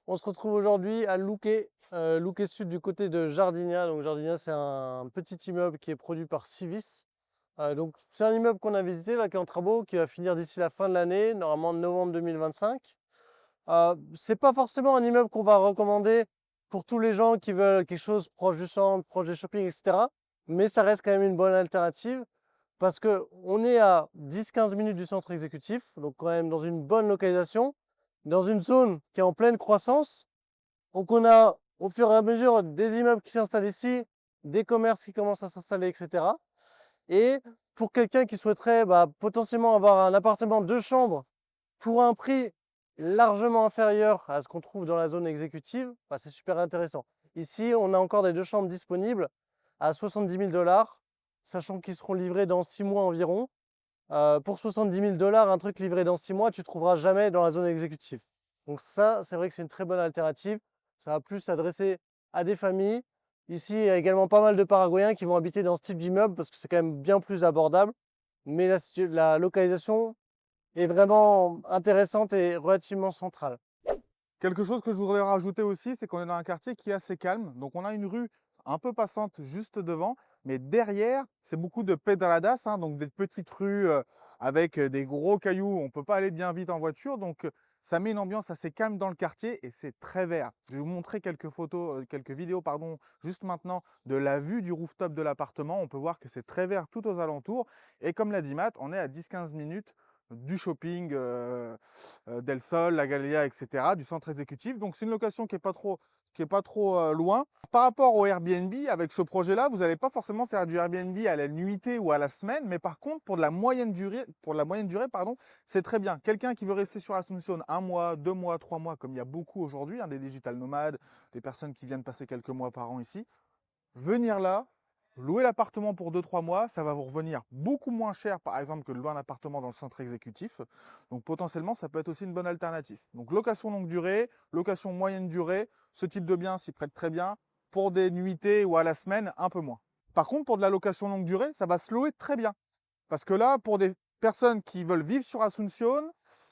On se retrouve aujourd'hui à Louquet, Louquet Sud du côté de Jardinia. Donc Jardinia, c'est un petit immeuble qui est produit par Civis. Donc c'est un immeuble qu'on a visité là, qui est en travaux, qui va finir d'ici la fin de l'année, normalement novembre 2025. C'est pas forcément un immeuble qu'on va recommander pour tous les gens qui veulent quelque chose proche du centre, proche des shopping, etc. Mais ça reste quand même une bonne alternative parce que on est à 10-15 minutes du centre exécutif, donc quand même dans une bonne localisation, dans une zone qui est en pleine croissance. Donc on a au fur et à mesure des immeubles qui s'installent ici, des commerces qui commencent à s'installer, etc. Et pour quelqu'un qui souhaiterait potentiellement avoir un appartement de chambre pour un prix largement inférieur à ce qu'on trouve dans la zone exécutive, c'est super intéressant. Ici, on a encore des deux chambres disponibles à 70 000 $, sachant qu'ils seront livrés dans 6 mois environ. Pour 70 000 $, un truc livré dans 6 mois, tu ne trouveras jamais dans la zone exécutive. Donc ça, c'est vrai que c'est une très bonne alternative. Ça va plus s'adresser à des familles. Ici, il y a également pas mal de Paraguayens qui vont habiter dans ce type d'immeuble parce que c'est quand même bien plus abordable. Mais la localisation est vraiment intéressante et relativement centrale. Quelque chose que je voudrais rajouter aussi, c'est qu'on est dans un quartier qui est assez calme. Donc on a une rue un peu passante juste devant, mais derrière, c'est beaucoup de pedradas, hein, donc des petites rues avec des gros cailloux. On ne peut pas aller bien vite en voiture, donc ça met une ambiance assez calme dans le quartier et c'est très vert. Je vais vous montrer quelques photos, quelques vidéos, pardon, juste maintenant de la vue du rooftop de l'appartement. On peut voir que c'est très vert tout aux alentours. Et comme l'a dit Matt, on est à 10-15 minutes du shopping Del Sol, La Gallia, etc., du centre exécutif. Donc c'est une location qui est pas trop loin. Par rapport au Airbnb, avec ce projet-là, vous n'allez pas forcément faire du Airbnb à la nuitée ou à la semaine, mais par contre, pour la moyenne durée, pardon, c'est très bien. Quelqu'un qui veut rester sur Asunción 1 mois, 2 mois, 3 mois, comme il y a beaucoup aujourd'hui, hein, des digital nomades, des personnes qui viennent passer quelques mois par an ici, venir là, louer l'appartement pour 2-3 mois, ça va vous revenir beaucoup moins cher, par exemple, que de louer un appartement dans le centre exécutif. Donc potentiellement, ça peut être aussi une bonne alternative. Donc location longue durée, location moyenne durée, ce type de bien s'y prête très bien. Pour des nuitées ou à la semaine, un peu moins. Par contre, pour de la location longue durée, ça va se louer très bien. Parce que là, pour des personnes qui veulent vivre sur Asunción,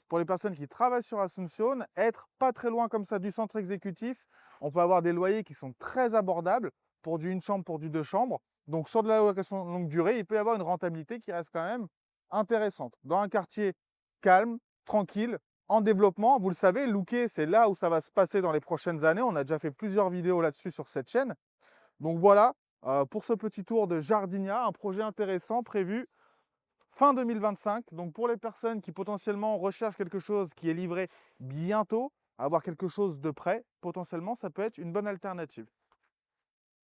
pour les personnes qui travaillent sur Asunción, être pas très loin comme ça du centre exécutif, on peut avoir des loyers qui sont très abordables pour du une chambre, pour du deux chambres. Donc sur de la location longue durée, il peut y avoir une rentabilité qui reste quand même intéressante. Dans un quartier calme, tranquille, en développement, vous le savez, Louquet, c'est là où ça va se passer dans les prochaines années. On a déjà fait plusieurs vidéos là-dessus sur cette chaîne. Donc voilà, pour ce petit tour de Jardinia, un projet intéressant prévu fin 2025. Donc pour les personnes qui potentiellement recherchent quelque chose qui est livré bientôt, avoir quelque chose de prêt, potentiellement, ça peut être une bonne alternative.